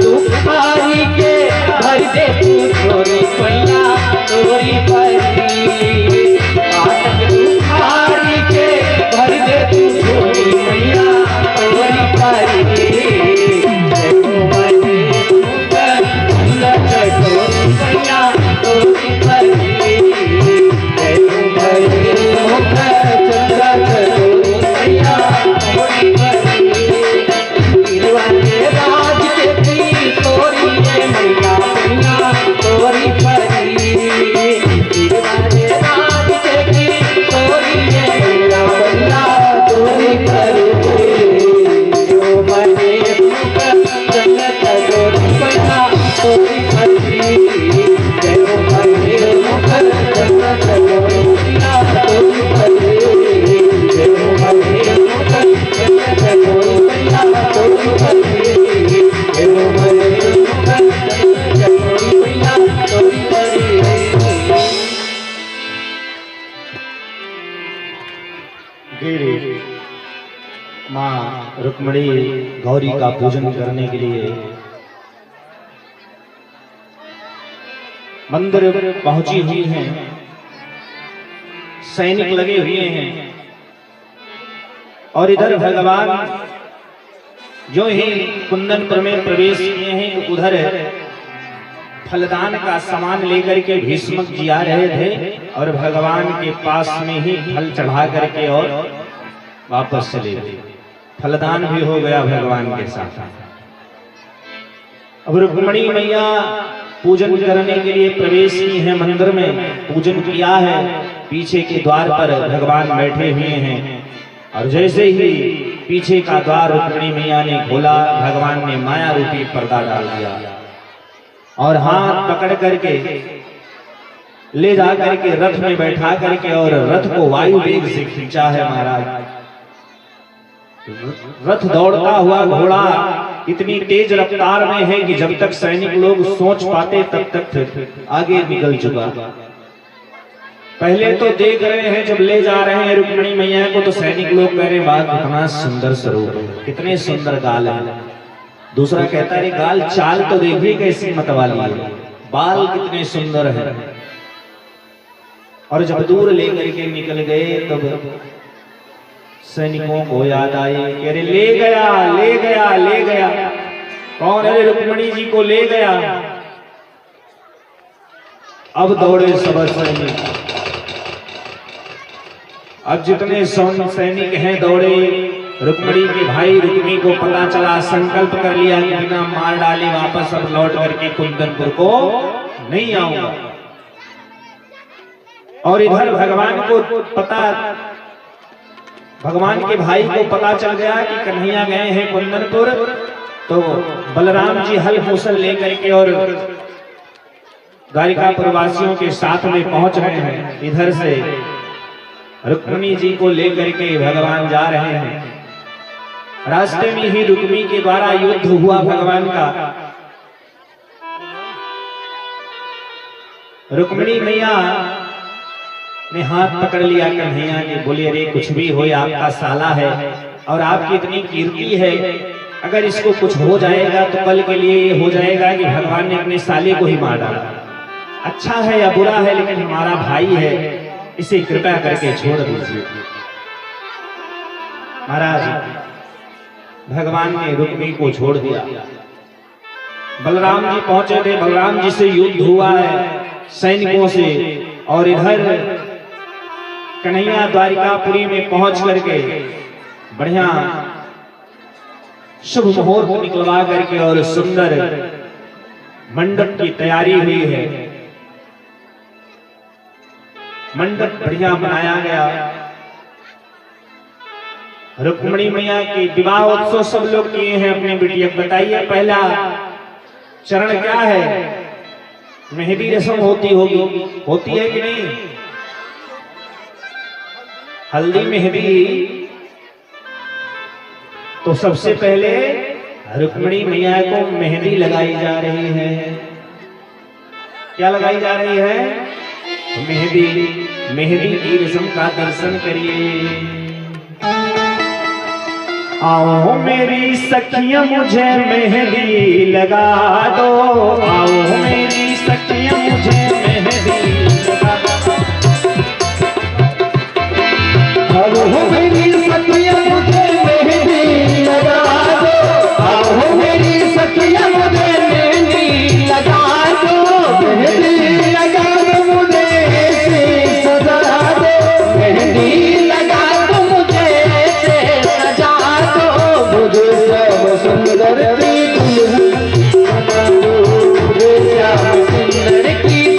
दुखारी के भर दे तू तोरी पैया तोरी परी पाठक दुखारी के भर दे तू तोरी पैया तोरी परी देखो बने मुख जन्नत तोरी पैया तोरी परी देखो बने मुख जन्नत तोरी पैया तोरी परी तोरी मैया मैया तोरी परी राज की तोरी मैया मैया तोरी परी जो बने मुख जन्नत तोरी मैया तोरी परी जो बने मुख जन्नत तोरी मैया तोरी परी जो बने मुख जन्नत तोरी मैया तोरी परी माँ रुक्मणी गौरी का पूजन करने के लिए मंदिर पहुंची हुई हैं। सैनिक लगे हुए हैं और इधर भगवान जो ही कुंदनपुर में प्रवेश किए हैं तो उधर फलदान का सामान लेकर के भीष्मक जी आ रहे थे और भगवान के पास में ही फल चढ़ा करके और वापस चले गए। फलदान भी हो गया भगवान के साथ। अब रुक्मिणी मैया पूजन करने के लिए प्रवेश की है मंदिर में, पूजन किया है। पीछे के द्वार पर भगवान बैठे हुए हैं और जैसे ही पीछे का द्वार रुक्मिणी मैया ने खोला, भगवान ने माया रूपी पर्दा डाल दिया और हाथ पकड़ करके ले जा करके रथ में बैठा करके और रथ को वायु वेग से खींचा है महाराज। रथ दौड़ता हुआ घोड़ा इतनी तेज रफ्तार में है कि जब तक सैनिक लोग सोच पाते तब तक आगे निकल चुका। पहले तो देख रहे हैं जब ले जा रहे हैं रुक्मिणी मैया को तो सैनिक लोग कह रहे हैं वाह कितना सुंदर स्वरूप है, कितने सुंदर गाल है। दूसरा कहता है गाल चाल तो देखिए कैसी मतवाली है, बाल कितने सुंदर है। और जब दूर लेकर के निकल गए तब सैनिकों को याद आई, कह रहे ले गया ले गया ले गया। कौन है? रुक्मिणी जी को ले गया। अब दौड़े सब सैनिक, अब जितने सैनिक हैं दौड़े। रुक्मिणी के भाई रुक्मी को पता चला, संकल्प कर लिया कि बिना मार डाले वापस अब लौट करके कुंदनपुर को नहीं आऊंगा। और इधर भगवान को पता, भगवान के भाई को पता चल गया कि कन्हैया गए हैं कुंदनपुर, तो बलराम जी हल मूसल लेकर के और द्वारिकापुर वासियों के साथ में पहुंच रहे हैं। इधर से रुक्मिणी जी को लेकर के भगवान जा रहे हैं। रास्ते में ही रुक्मी के द्वारा युद्ध हुआ भगवान का। रुक्मिणी मैया ने हाथ पकड़ लिया कन्हैया ने, बोले अरे कुछ भी हो आपका साला है और आपकी इतनी कीर्ति है, अगर इसको कुछ हो जाएगा तो कल के लिए ये हो जाएगा कि भगवान ने अपने साले को ही मार डाला। अच्छा है या बुरा है लेकिन हमारा भाई है, इसे कृपया करके छोड़ दीजिए। महाराज भगवान ने रुक्मी को छोड़ दिया। बलराम जी पहुंचे थे, बलराम जी से युद्ध हुआ है सैनिकों से। और इधर कन्हैया द्वारिकापुरी में पहुंच करके बढ़िया शुभ मुहूर्त निकलवा करके और सुंदर मंडप की तैयारी हुई है। मंडप बढ़िया बनाया गया। रुक्मिणी मैया के विवाह उत्सव सब लोग किए हैं अपने बिटिया। बताइए पहला चरण क्या है? मेहंदी रस्म होती होगी, होती है कि नहीं? हल्दी मेहंदी तो सबसे पहले रुक्मिणी मैया को मेहंदी लगाई जा रही है। क्या लगाई जा रही है? मेहंदी। मेहंदी की रस्म का दर्शन करिए। आओ मेरी सखियां मुझे मेहंदी लगा दो, आओ मेरी सखियां मुझे मेहंदी लगा दो, आओ मेरी सखियां मुझे मेहंदी लगा दो, आओ मेरी सखियां मुझे मेहंदी लगा दो, मेहंदी लगा दो मुझे सजा दो, मेहंदी लगा दो मुझे सजा दो, मुझे सब सुंदर की दुल्हन बना दो, मुझे श्याम सुंदर की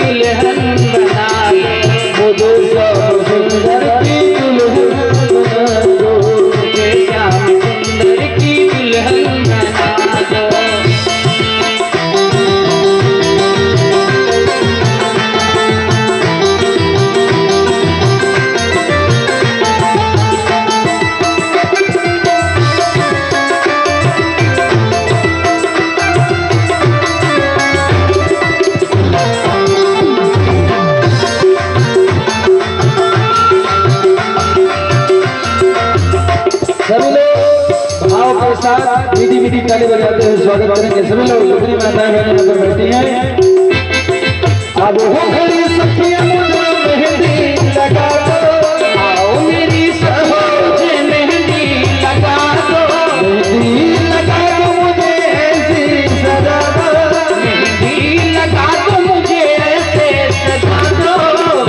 ताली बजाते हुए स्वागत करेंगे सभी लोग। सुखरी माताएं बहनें यहाँ पर बैठी हैं। अब हो खड़ी सखियां मुझे मेहंदी लगा दो, आओ मेरी सखियों मुझे मेहंदी लगा दो, मेहंदी लगा दो मुझे ऐसी सजा दो, मेहंदी लगा दो मुझे ऐसे सजा दो,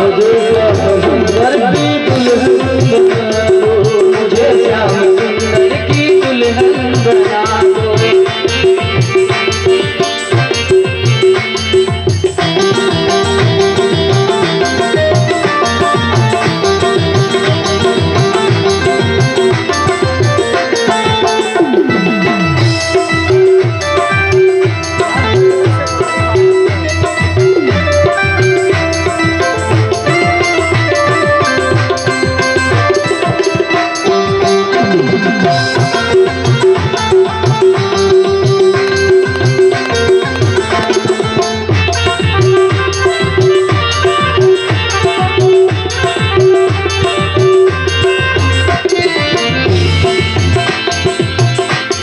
मुझे श्याम सुंदर की दुल्हन बना दो, मुझे श्याम सुंदर की दुल्हन बना दो।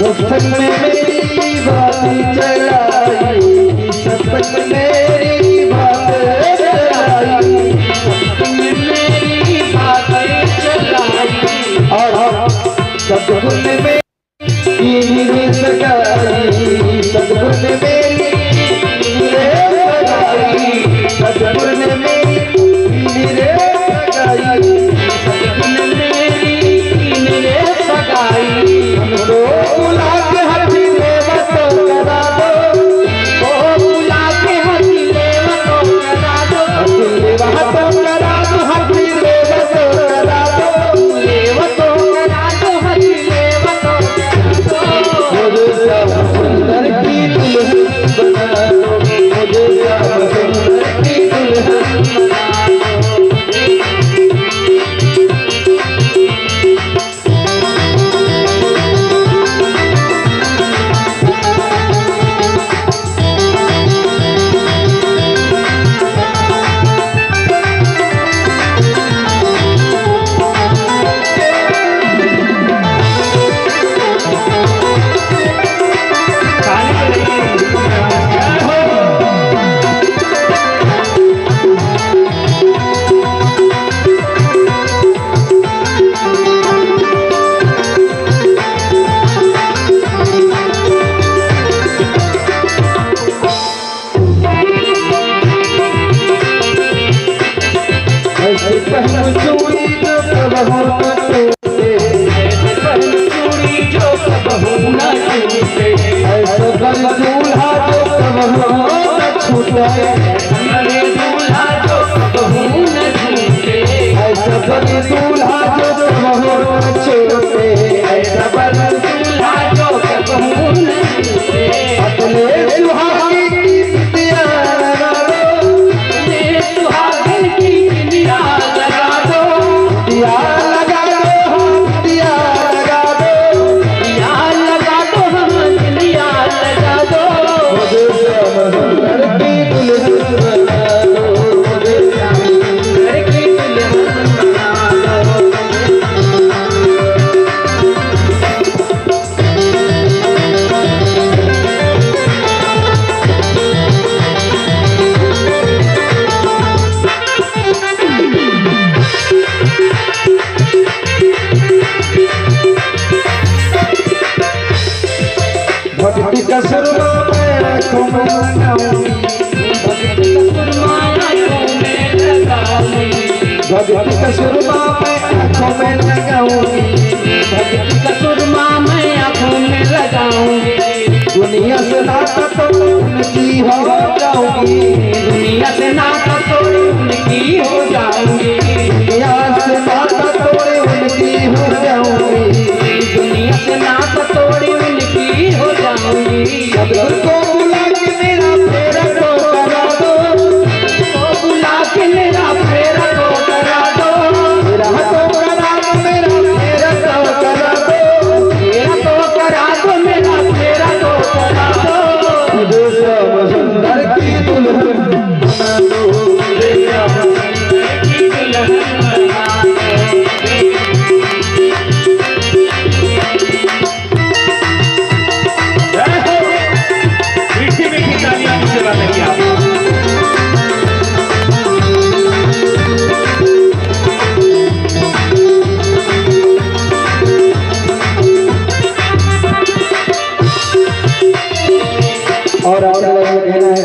सत्संग में मेरी बात चलाई, सत्संग में मेरी बात चलाई, मेरी बातें चलाई, और सद्गुण में मेरी सगाई, सद्गुण में मेरी सगाई, सद्गुण में मेरी सगाई, मेरे सगाई, हमको बुला के हाथी लेवत करा दो, ओ बुला के हाथी लेवत करा दो, हाथी लेवत करा दो, हाथी लेवत करा दो, लेवत करा दो, हाथी लेवत करा दो, मुझे श्याम सुंदर की दुल्हन बना दो, मुझे श्याम सुंदर की दुल्हन बना दो। ऐसे पहन चूड़ी जो कबहू न टूटे, चूड़ी जो कबहू न टूटे, ऐसे बन दूल्हा जो कबहू न छूटे, हमारे दूल्हा जो कबहू न छूटे, ऐसे बन दूल्हा जो कबहू न छूटे, ऐसे बन दूल्हा जो कबहू न छूटे, अपने सुहागी की बिटिया लगा दो, अपने सुहागन की बिंदिया लगा दो, दिया लगा दो, दिया लगा दो, दिया लगा दो, हम दिया लगा दो, मुझे श्याम सुंदर की दुल्हन बना दो, मुझे श्याम घर की दुल्हन बना दो। भक्ति का सुरमा मैं आँखों में लगाऊंगी, भक्ति का सुरमा मैं आँखों में लगाऊंगी, मैं आँखों में लगाऊंगी, दुनिया से नाता तो उनकी हो जाऊंगी, दुनिया से नाता तोड़ उनकी हो जाऊंगी, दुनिया से नाता तोड़े उनकी हो जाऊंगी, दुनिया से नाता तोड़ उनकी हो जाऊंगी। सदगुरु को बुला के मेरा फेरा तो करा दो, तो बुला के मेरा फेरा तो करा दो, मेरा तो करा दो, मेरा फेरा तो करा दो, फेरा तो करा दो, मेरा फेरा तो करा दो, मुझे श्याम सुंदर की दुल्हन बना दो, मुझे श्याम की दुल्हन बना दो। जय और अपने लोगों कहना है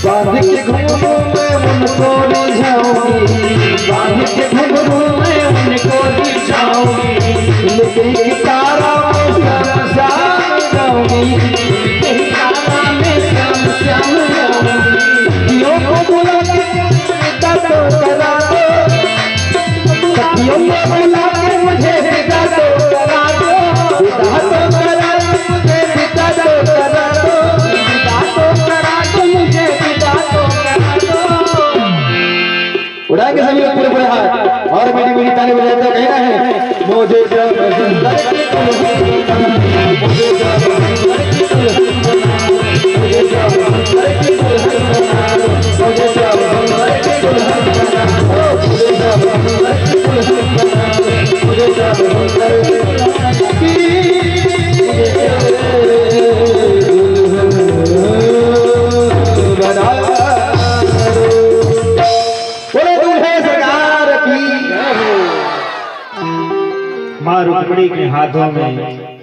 बांध के घुंघरू में उनको रिझाऊंगी, बांध के घुंघरू में उनको रिझाऊंगी, लेकिन तारा में श्याम श्याम गाऊंगी, लेकिन तारा में श्याम श्याम गाऊंगी। जियो को बुला के विदा तो करा दो, सखियों को बुला के मुझे विदा तो करा दो, विदा तो करा दो मुझे विदा तो करा दो, विदा तो करा दो मुझे विदा तो करा दो। उड़ाएंगे सभी लोग पूरे पूरे हाथ और मेरी मेरी ताली बजाते हुए कहना है मुझे जब सुंदर की दुल्हन बनाना, मुझे जब सुंदर की दुल्हन बनाना, मुझे जब सुंदर की दुल्हन बनाना, मुझे जब सुंदर की दुल्हन बनाना, मुझे जब सुंदर की दुल्हन बनाना, मुझे जब सुंदर की दुल्हन बनाना। माँ रुक्मिणी के हाथों में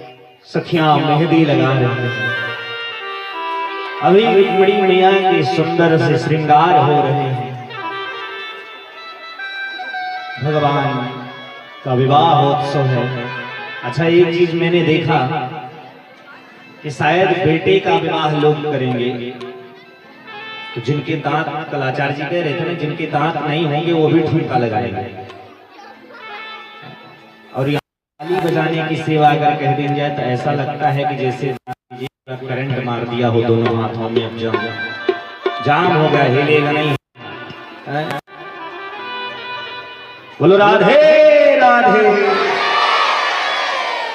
सखियां मेहंदी लगा रही हैं। अभी रुक्मिणी मैया के सुंदर से श्रृंगार हो रहे हैं। भगवान का विवाह उत्सव है। अच्छा, एक चीज मैंने देखा कि शायद बेटे का विवाह लोग करेंगे तो जिनके दांत, कलाचार्य जी कह रहे थे ना, जिनके दांत नहीं होंगे वो भी ठुमका लगाएंगे। और ताली बजाने की सेवा अगर कह दी जाए तो ऐसा लगता है कि जैसे करंट मार दिया हो दोनों हाथों में। अब जाम हो गया, हिलेगा नहीं। बोलो राधे राधे,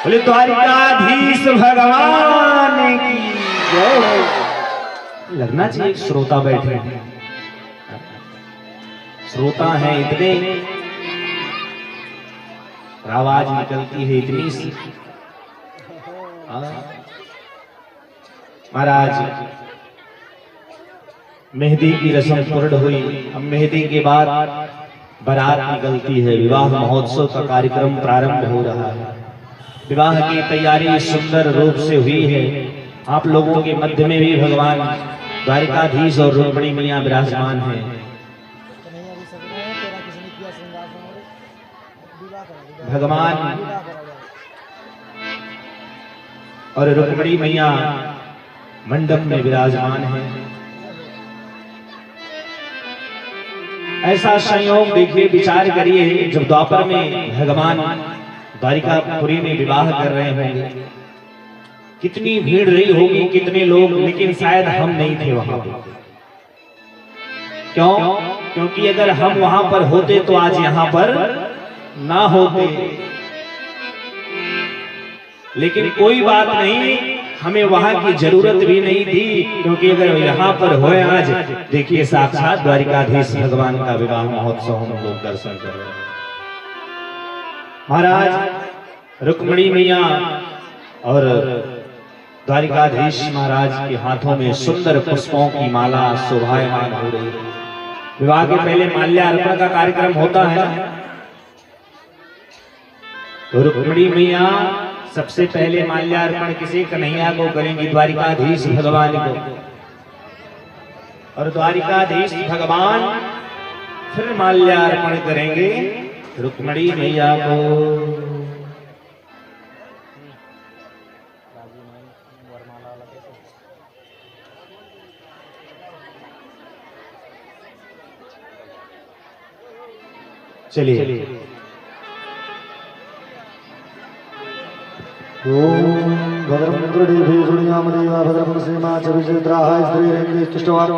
बोले द्वारिकाधीश भगवान की जय। लगना चाहिए एक श्रोता बैठे हैं, श्रोता है इतने, आवाज निकलती है इतनी सी। महाराज मेहंदी की रस्म पूर्ण हुई। अब मेहंदी के बाद बारात निकलती है। विवाह महोत्सव का कार्यक्रम प्रारंभ हो रहा है। विवाह की तैयारी सुंदर रूप से हुई है। आप लोगों के मध्य में भी भगवान द्वारिकाधीश और रुक्मिणी मैया विराजमान है। भगवान और रुक्मिणी मैया मंडप में विराजमान है। ऐसा संयोग देखिए, विचार करिए, जब द्वापर में भगवान द्वारिकापुरी में विवाह कर रहे होंगे, कितनी भीड़ रही होगी, कितने लोग, लेकिन शायद हम नहीं थे वहां पर। क्यों? क्योंकि अगर हम वहां पर होते तो आज यहां पर ना होते। लेकिन कोई बात नहीं, हमें वहां की जरूरत भी नहीं थी, क्योंकि अगर यहाँ पर होए आज, देखिए साक्षात द्वारिकाधीश भगवान का विवाह महोत्सव हम लोग दर्शन कर रहे हैं। महाराज रुक्मिणी मैया और द्वारिकाधीश महाराज के हाथों में सुंदर पुष्पों की माला शोभायमान हो रही है। विवाह के पहले माल्यार्पण का कार्यक्रम होता है। रुक्मिणी मैया सबसे पहले माल्यार्पण किसी कन्हैया को करेंगी, द्वारिकाधीश भगवान को, और द्वारिकाधीश भगवान फिर माल्यार्पण करेंगे रुक्मिणी मैया को। चलिए ओम भद्रं कर्णेभिः शृणुयामदेवा भद्रं श्रीमाचविचित्राय श्रीरङ्गेष्टवान्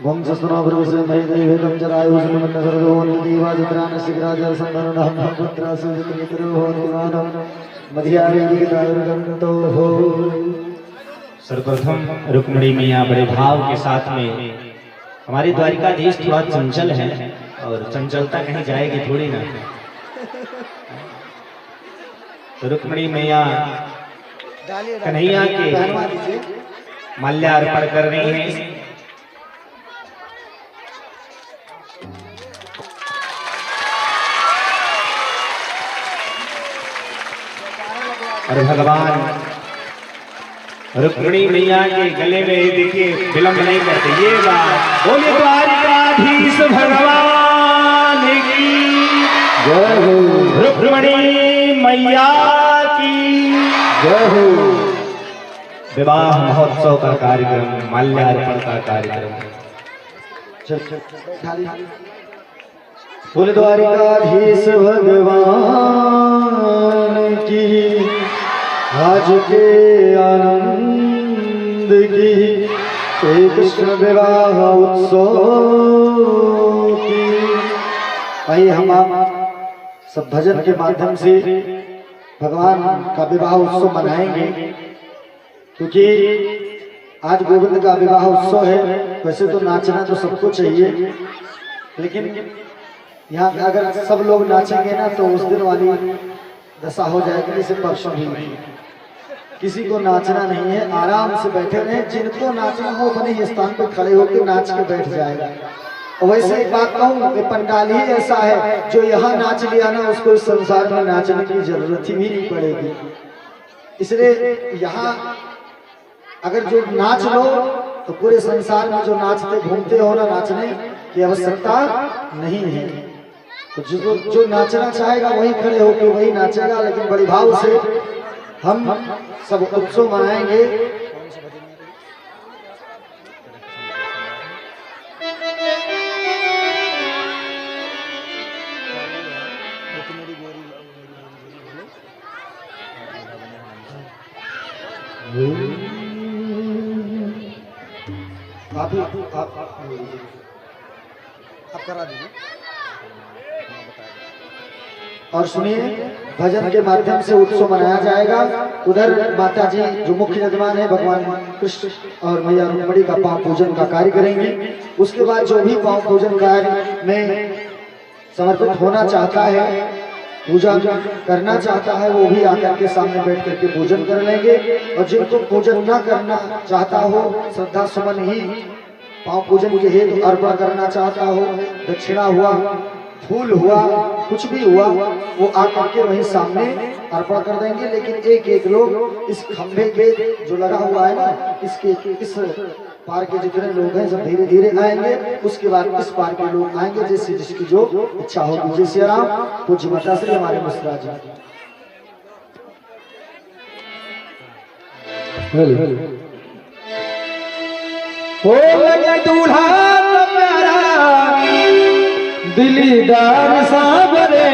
वंशस्तनोर्वसे महीदेवेदं जरायुष्मन्नसर्वोन्नतीवाजत्राणशिखराजरसन्धनः पुत्रासुजितमित्रोहोतिमानं मध्यावेदिकतायुर्गन्तो हो। सर्वप्रथम रुक्मिणी मैया बड़े भाव के साथ में, हमारी द्वारिकाधीश थोड़ा चंचल है और चंचलता कहीं जाएगी थोड़ी ना। तो रुक्मिणी मैया कन्हैया के माल्यार्पण कर रही हैं। और भगवान रुक्मिणी मैया के गले में देखिए विलंब नहीं करते। ये बात बोलिए द्वारिकाधीश भगवान की जय हो। रुक्मिणी मैया की जय हो। विवाह महोत्सव का कार्यक्रम, माल्यार्पण का कार्यक्रम। बोले द्वारिकाधीश भगवान की, आज के आनंद की, श्री कृष्ण विवाह उत्सव की। आइए हम आप सब भजन के माध्यम से भगवान का विवाह उत्सव मनाएंगे, क्योंकि आज गोविंद का विवाह उत्सव है। वैसे तो नाचना तो सबको चाहिए, लेकिन यहाँ अगर सब लोग नाचेंगे ना तो उस दिन वाली दशा हो जाएगी जैसे परसों भी। किसी को नाचना नहीं है, आराम से बैठे रहे। जिनको नाचना हो अपने स्थान पर खड़े होकर नाच के बैठ जाएगा। वैसे एक बात कहूँ कि पंडाल ही ऐसा है, जो यहाँ नाच लिया ना उसको इस संसार में नाचने की जरूरत ही नहीं पड़ेगी। इसलिए यहाँ अगर जो नाच लो तो पूरे संसार में जो नाचते घूमते हो ना, नाचने की आवश्यकता नहीं है। तो जो नाचना चाहेगा वही खड़े होकर वही नाचेगा, लेकिन बड़ी भाव से हम सब उत्सव मनाएंगे। आप करा दीजिए और सुनिए, भजन के माध्यम से उत्सव मनाया जाएगा। उधर माता जी जो मुख्य यजमान है भगवान कृष्ण और मैया रुक्मिणी का पांव पूजन का कार्य करेंगे। उसके बाद जो भी पांव पूजन कार्य में समर्पित होना चाहता है, पूजा करना चाहता है, वो भी आकर के सामने बैठ करके पूजन कर लेंगे। और जिनको पूजन ना करना चाहता हो, श्रद्धा सुमन ही पांव पूजन के हेतु अर्पण करना चाहता हो, दक्षिणा हुआ, फूल हुआ, कुछ भी हुआ, वो आकर के वहीं सामने अर्पण कर देंगे। लेकिन एक एक लोग इस खंभे के जो लगा हुआ है ना, इसके इस पार के जितने लोग हैं सब धीरे धीरे आएंगे। उसके बाद इस पार के लोग आएंगे, जैसे जिसकी जो इच्छा होगी। जय श्री राम। पूज्य माता श्री हमारे मिश्रा जी। हो लगे दूल्हा तो प्यारा दिलीदार साबरे।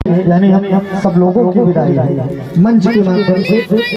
यानी हम सब लोगों की विदाई है मंच के माध्यम से।